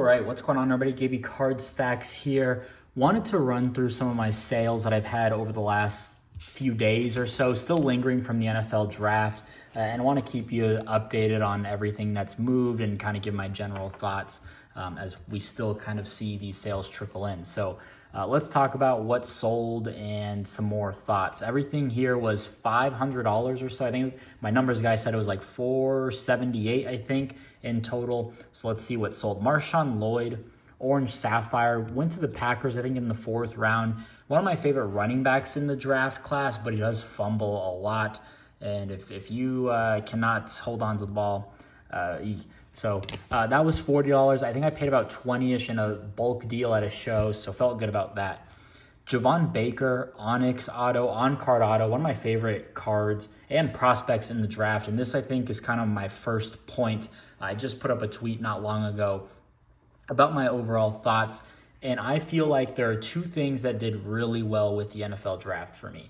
right, what's going on, everybody? KB Card Stacks here. Wanted to run through some of my sales that I've had over the last few days or so, still lingering from the NFL draft, and I want to keep you updated on everything that's moved and kind of give my general thoughts as we still kind of see these sales trickle in. So let's talk about what sold and some more thoughts. Everything here was $500 or so. I think my numbers guy said it was like $478, I think, in total. So let's see what sold. Marshawn Lloyd, Orange Sapphire, went to the Packers, I think, in the 4th round. One of my favorite running backs in the draft class, but he does fumble a lot. And if you cannot hold on to the ball, that was $40. I think I paid about $20-ish in a bulk deal at a show, so felt good about that. Javon Baker, Onyx Auto, On-Card Auto, one of my favorite cards and prospects in the draft. And this, I think, is kind of my first point. I just put up a tweet not long ago about my overall thoughts. And I feel like there are two things that did really well with the NFL draft for me.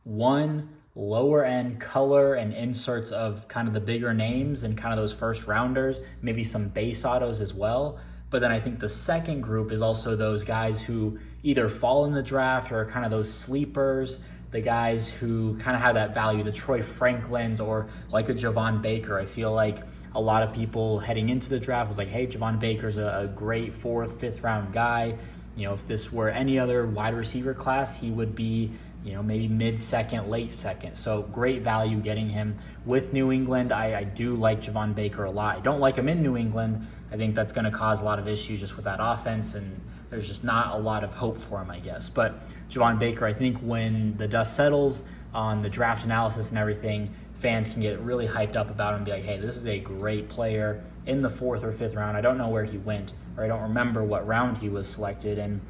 One, lower end color and inserts of kind of the bigger names and kind of those first rounders, maybe some base autos as well. But then I think the second group is also those guys who either fall in the draft or are kind of those sleepers, the guys who kind of have that value, the Troy Franklins or like a Javon Baker. I feel like a lot of people heading into the draft was like, hey, Javon Baker's a great 4th, 5th round guy. You know, if this were any other wide receiver class, he would be, you know, maybe mid-second, late second. So great value getting him with New England. I do like Javon Baker a lot. I don't like him in New England. I think that's going to cause a lot of issues just with that offense, and there's just not a lot of hope for him, I guess. But Javon Baker, I think when the dust settles on the draft analysis and everything, fans can get really hyped up about him and be like, hey, this is a great player in the 4th or 5th round. I don't know where he went, or I don't remember what round he was selected in,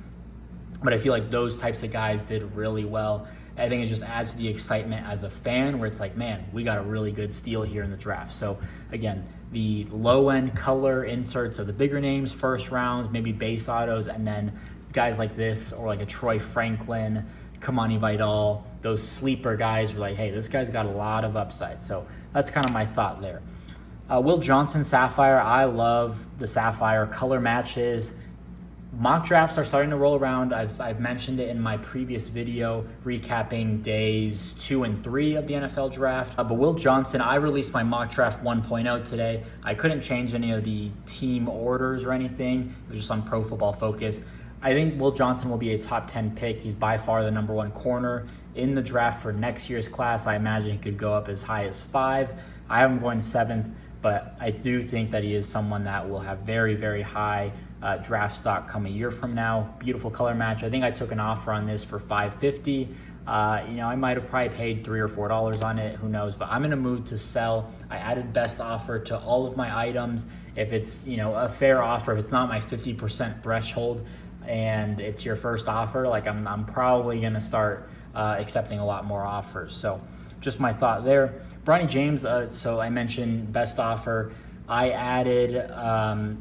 but I feel like those types of guys did really well. I think it just adds to the excitement as a fan where it's like, man, we got a really good steal here in the draft. So again, the low-end color inserts of the bigger names, first rounds, maybe base autos, and then guys like this or like a Troy Franklin, Kamani Vidal, those sleeper guys were like, hey, this guy's got a lot of upside. So that's kind of my thought there. Will Johnson Sapphire, I love the Sapphire color matches. Mock drafts are starting to roll around. I've mentioned it in my previous video recapping days 2 and 3 of the NFL draft. But Will Johnson, I released my mock draft 1.0 today. I couldn't change any of the team orders or anything. It was just on Pro Football Focus. I think Will Johnson will be a top 10 pick. He's by far the number 1 corner in the draft for next year's class. I imagine he could go up as high as 5. I have him going 7th, but I do think that he is someone that will have very, very high draft stock come a year from now. Beautiful color match. I think I took an offer on this for $550. I might have probably paid $3 or $4 on it. Who knows? But I'm in a mood to sell. I added best offer to all of my items. If it's a fair offer, if it's not my 50% threshold, and it's your first offer, like I'm probably gonna start accepting a lot more offers. So just my thought there. Bronny James, so I mentioned best offer. I added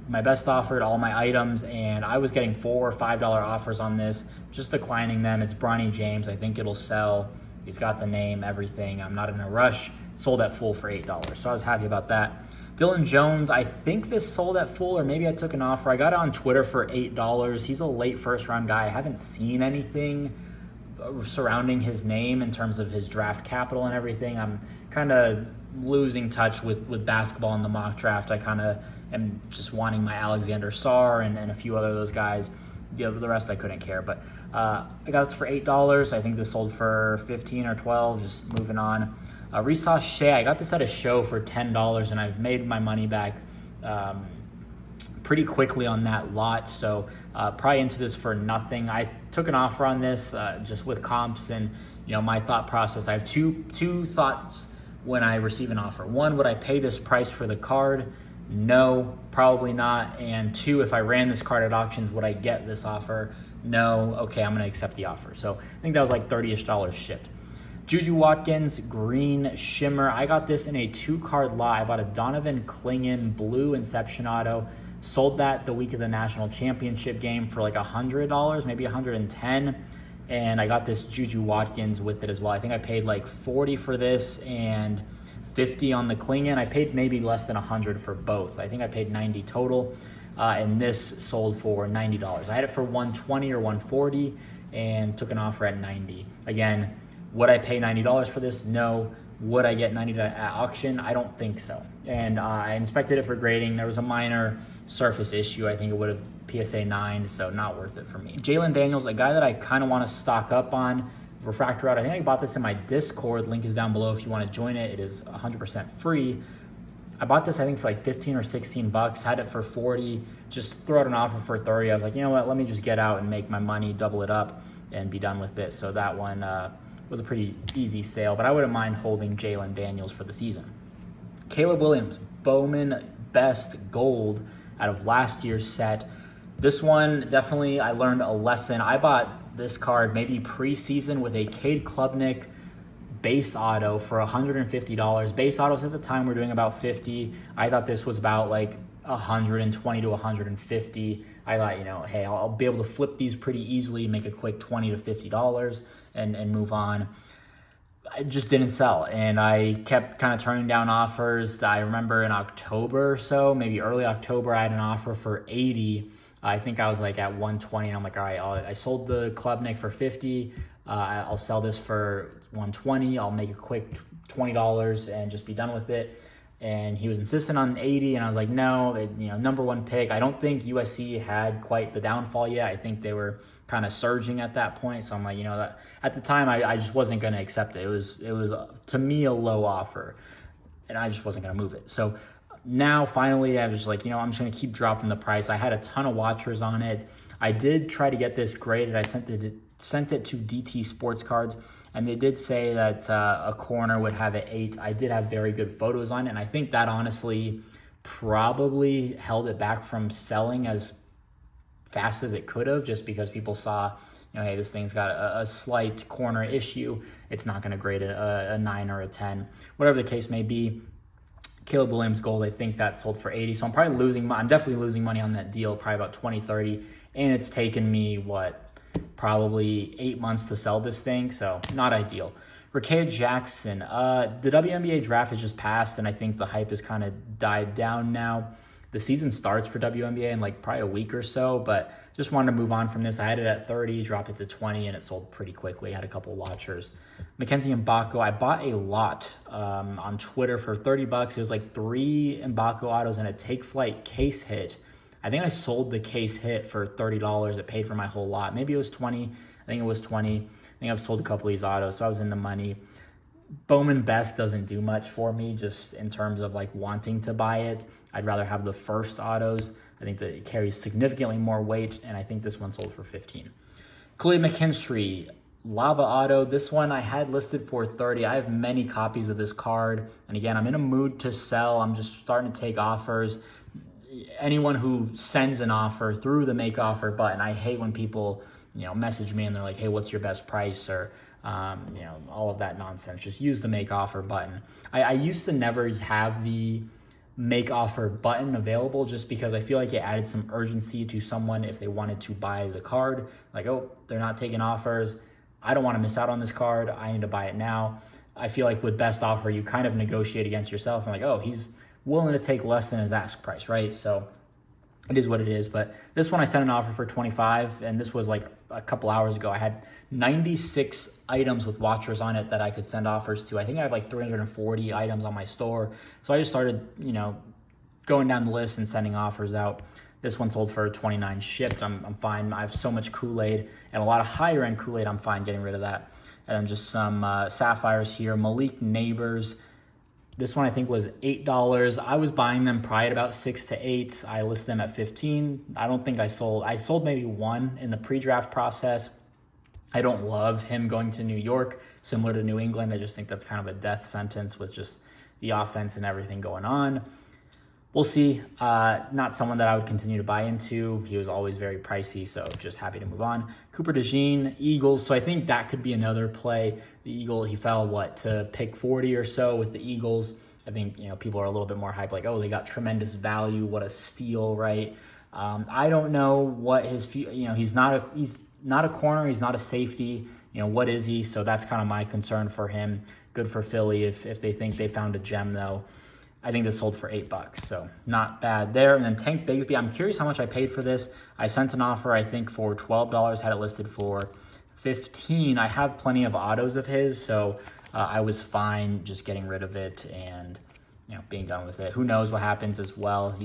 my best offer to all my items, and I was getting $4 or $5 offers on this, just declining them. It's Bronny James. I think it'll sell. He's got the name, everything. I'm not in a rush. Sold at full for $8, so I was happy about that. Dylan Jones, I think this sold at full, or maybe I took an offer. I got it on Twitter for $8. He's a late first-round guy. I haven't seen anything surrounding his name in terms of his draft capital and everything. I'm kind of losing touch with basketball in the mock draft. I kind of am just wanting my Alexander Sarr and a few other of those guys. The rest I couldn't care. But I got this for $8. I think this sold for $15 or $12. Just moving on. Resa Sh, I got this at a show for $10, and I've made my money back pretty quickly on that lot. So probably into this for nothing. I took an offer on this just with comps and my thought process. I have two thoughts when I receive an offer. One, would I pay this price for the card? No, probably not. And 2, if I ran this card at auctions, would I get this offer? No. Okay, I'm gonna accept the offer. So I think that was like $30-ish shipped. Juju Watkins, Green Shimmer. I got this in a 2-card lot. I bought a Donovan Clingan Blue Inception Auto. Sold that the week of the national championship game for like $100, maybe $110. And I got this Juju Watkins with it as well. I think I paid like $40 for this and $50 on the Clingan. I paid maybe less than $100 for both. I think I paid $90 total. and this sold for $90. I had it for $120 or $140 and took an offer at $90. Again, would I pay $90 for this? No. Would I get $90 at auction? I don't think so. And I inspected it for grading. There was a minor surface issue. I think it would have PSA 9, so not worth it for me. Jaylen Daniels, a guy that I kind of want to stock up on. Refractor out. I think I bought this in my Discord. Link is down below if you want to join it. It is 100% free. I bought this, I think, for like 15 or 16 bucks. Had it for 40. Just throw out an offer for 30. I was like, you know what? Let me just get out and make my money, double it up, and be done with it. So that one was a pretty easy sale. But I wouldn't mind holding Jaylen Daniels for the season. Caleb Williams, Bowman Best Gold out of last year's set. This one, definitely, I learned a lesson. I bought this card maybe preseason with a Cade Klubnik base auto for $150. Base autos at the time were doing about 50. I thought this was about like 120 to 150. I thought, you know, hey, I'll be able to flip these pretty easily, make a quick $20 to $50 and move on. It just didn't sell, and I kept kind of turning down offers. I remember in October or so, maybe early October, I had an offer for 80. I think I was like at 120, and I'm like, all right, I sold the Klubnik for 50. I'll sell this for 120. I'll make a quick $20 and just be done with it. And he was insistent on 80, and I was like, no, number one pick. I don't think USC had quite the downfall yet. I think they were kind of surging at that point. So I'm like, that at the time I just wasn't going to accept it. It was to me a low offer, and I just wasn't going to move it. So now finally I was just like, I'm just going to keep dropping the price. I had a ton of watchers on it. I did try to get this graded. I sent it to DT Sports Cards, and they did say that a corner would have an 8. I did have very good photos on it, and I think that honestly probably held it back from selling as fast as it could have, just because people saw, hey, this thing's got a slight corner issue. It's not going to grade a 9 or a 10, whatever the case may be. Caleb Williams Gold, I think that sold for 80. So I'm definitely losing money on that deal, probably about 20, 30. And it's taken me, probably 8 months to sell this thing. So not ideal. Rakea Jackson, the WNBA draft has just passed, and I think the hype has kind of died down now. The season starts for WNBA in probably a week or so, but just wanted to move on from this. I had it at 30, dropped it to 20, and it sold pretty quickly. I had a couple of watchers. McKenzie Mbako, I bought a lot on Twitter for $30. It was 3 Mbako autos and a Take Flight case hit. I think I sold the case hit for $30. It paid for my whole lot. Maybe it was 20. I think it was 20. I think I've sold a couple of these autos, so I was in the money. Bowman Best doesn't do much for me just in terms of wanting to buy it. I'd rather have the first autos. I think that it carries significantly more weight, and I think this one sold for 15. Khalid McKinstry, Lava Auto. This one I had listed for 30. I have many copies of this card, and again, I'm in a mood to sell. I'm just starting to take offers. Anyone who sends an offer through the make offer button, I hate when people message me and they're like, hey, what's your best price, or all of that nonsense. Just use the make offer button. I used to never have the make offer button available just because I feel like it added some urgency to someone if they wanted to buy the card. Oh, they're not taking offers. I don't want to miss out on this card. I need to buy it now. I feel like with best offer, you kind of negotiate against yourself. I'm oh, he's willing to take less than his ask price, right? So it is what it is. But this one I sent an offer for 25, and this was a couple hours ago. I had 96 items with watchers on it that I could send offers to. I think I have 340 items on my store. So I just started, going down the list and sending offers out. This one sold for 29 shipped. I'm fine. I have so much Kool-Aid and a lot of higher end Kool-Aid. I'm fine getting rid of that. And then just some Sapphires here. Malik Neighbors. This one I think was $8. I was buying them probably at about 6 to 8. I listed them at 15. I don't think I sold. I sold maybe one in the pre-draft process. I don't love him going to New York, similar to New England. I just think that's kind of a death sentence with just the offense and everything going on. We'll see. Not someone that I would continue to buy into. He was always very pricey, so just happy to move on. Cooper DeJean, Eagles. So I think that could be another play. The Eagle, he fell, to pick 40 or so with the Eagles. I think, people are a little bit more hyped, oh, they got tremendous value. What a steal, right? I don't know what his, he's not a corner. He's not a safety. What is he? So that's kind of my concern for him. Good for Philly if they think they found a gem, though. I think this sold for $8, so not bad there. And then Tank Bigsby, I'm curious how much I paid for this. I sent an offer, I think, for $12, had it listed for $15. I have plenty of autos of his, so I was fine just getting rid of it and being done with it. Who knows what happens as well.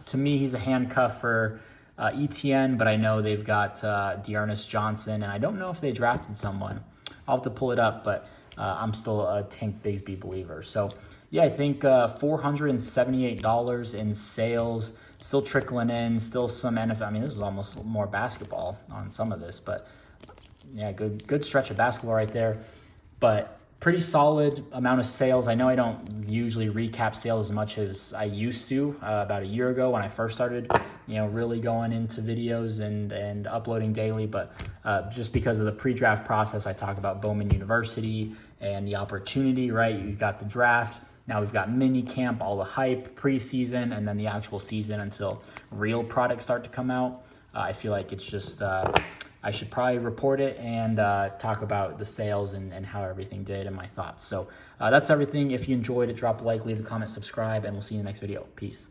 To me, he's a handcuff for ETN, but I know they've got Dearness Johnson, and I don't know if they drafted someone. I'll have to pull it up, but I'm still a Tank Bigsby believer. So yeah, I think $478 in sales, still trickling in, still some NFL. I mean, this was almost more basketball on some of this, but yeah, good stretch of basketball right there. But pretty solid amount of sales. I know I don't usually recap sales as much as I used to about a year ago when I first started, really going into videos and uploading daily. But just because of the pre-draft process, I talk about Bowman University and the opportunity, right? You've got the draft. Now we've got mini camp, all the hype, preseason, and then the actual season until real products start to come out. I feel like it's just, I should probably report it and talk about the sales and how everything did and my thoughts. So that's everything. If you enjoyed it, drop a like, leave a comment, subscribe, and we'll see you in the next video. Peace.